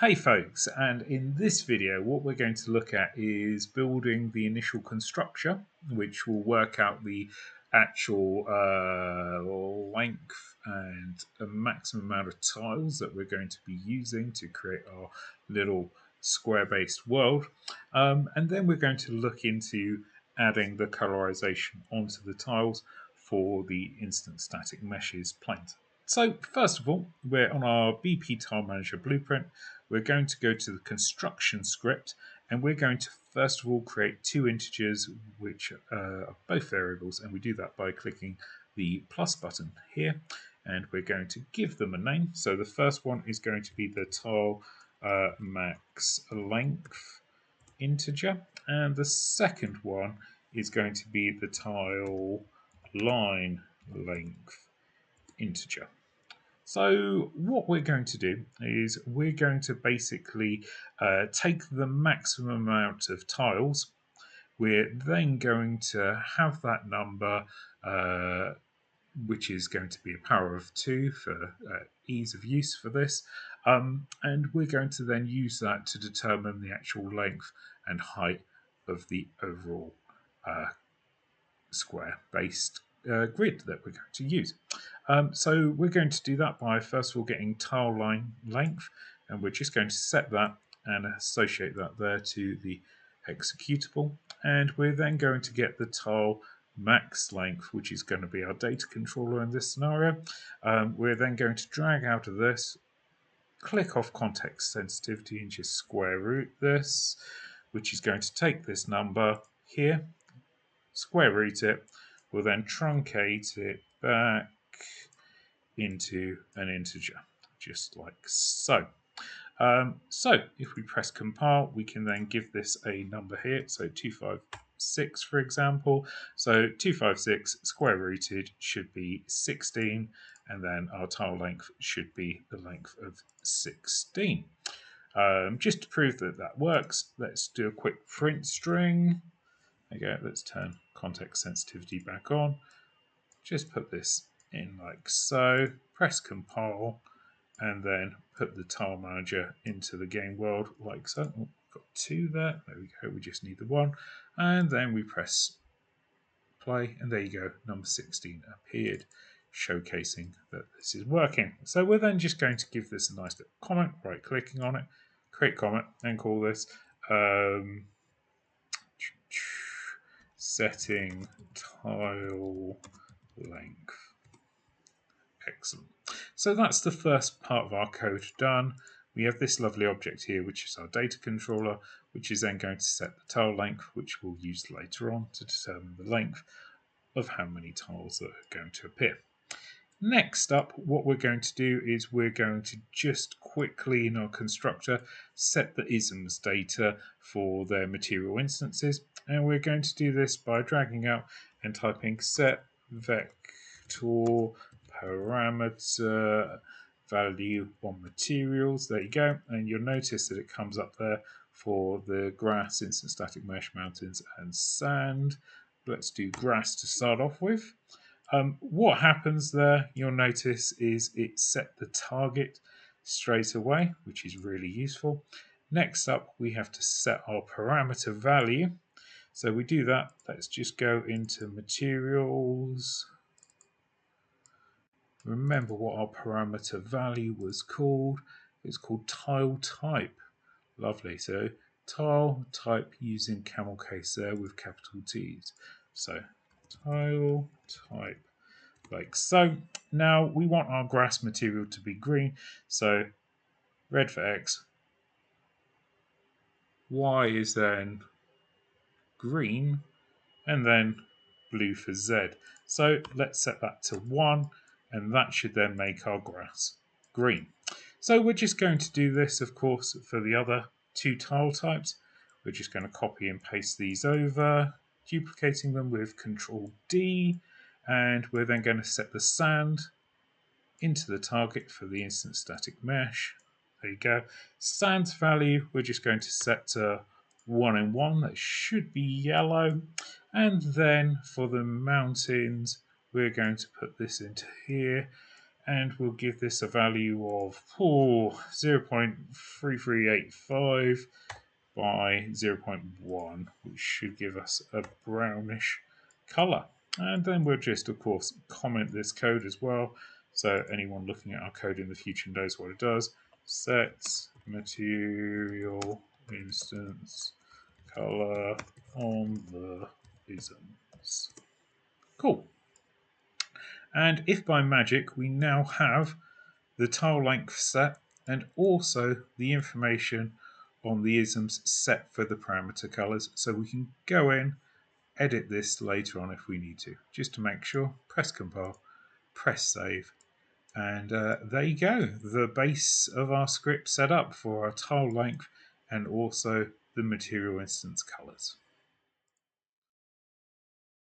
Hey folks, and in this video what we're going to look at is building the initial constructor, which will work out the actual length and a maximum amount of tiles that we're going to be using to create our little square-based world. And then we're going to look into adding the colorization onto the tiles for the instant static meshes planes. So first of all, we're on our BP Tile Manager blueprint. We're going to go to the construction script, and we're going to first of all create two integers which are both variables, and we do that by clicking the plus button here, and we're going to give them a name. So the first one is going to be the tile max length integer, and the second one is going to be the tile line length integer. So what we're going to do is we're going to basically take the maximum amount of tiles. We're then going to have that number, which is going to be a power of 2 for ease of use for this. And we're going to then use that to determine the actual length and height of the overall square-based grid that we're going to use. So we're going to do that by first of all getting tile line length, and we're just going to set that and associate that there to the executable. And we're then going to get the tile max length, which is going to be our data controller in this scenario. We're then going to drag out of this, click off context sensitivity and just square root this, which is going to take this number here, square root it. We'll then truncate it back into an integer, just like so. So if we press compile, we can then give this a number here, so 256 for example. So 256 square rooted should be 16, and then our tile length should be the length of 16. Just to prove that that works, let's do a quick print string. Okay, let's turn context sensitivity back on. Just put this in like so, press compile, and then put the tile manager into the game world like so. Oh, got two there. There we go. We just need the one. And then we press play, and there you go. Number 16 appeared, showcasing that this is working. So we're then just going to give this a nice little comment, right clicking on it, create comment, and call this setting tile length. Excellent. So that's the first part of our code done. We have this lovely object here, which is our data controller, which is then going to set the tile length, which we'll use later on to determine the length of how many tiles that are going to appear. Next up, what we're going to do is we're going to just quickly in our constructor set the isms data for their material instances, and we're going to do this by dragging out and typing set vector parameter value on materials. There you go, and you'll notice that it comes up there for the grass, instant static mesh, mountains, and sand. Let's do grass to start off with. What happens there, you'll notice, is it set the target straight away, which is really useful. Next up, we have to set our parameter value. So we do that. Let's just go into materials. Remember what our parameter value was called. It's called tile type. Lovely. So tile type using camel case there with capital T's. So tile type like so. Now we want our grass material to be green, so red for X, Y is then green, and then blue for Z. So let's set that to 1, and that should then make our grass green. So we're just going to do this, of course, for the other two tile types. We're just going to copy and paste these over, duplicating them with Control D, and we're then going to set the sand into the target for the instant static mesh. There you go. Sand's value, we're just going to set to 1 and 1. That should be yellow. And then for the mountains, we're going to put this into here. and we'll give this a value of 0.3385 by 0.1, which should give us a brownish color. And then we'll just, of course, comment this code as well, so anyone looking at our code in the future knows what it does. Set material instance color on the isms. Cool. And if by magic we now have the tile length set and also the information on the isms set for the parameter colors, so we can go in, edit this later on if we need to. Just to make sure, press compile, press save, and there you go. The base of our script set up for our tile length and also the material instance colors.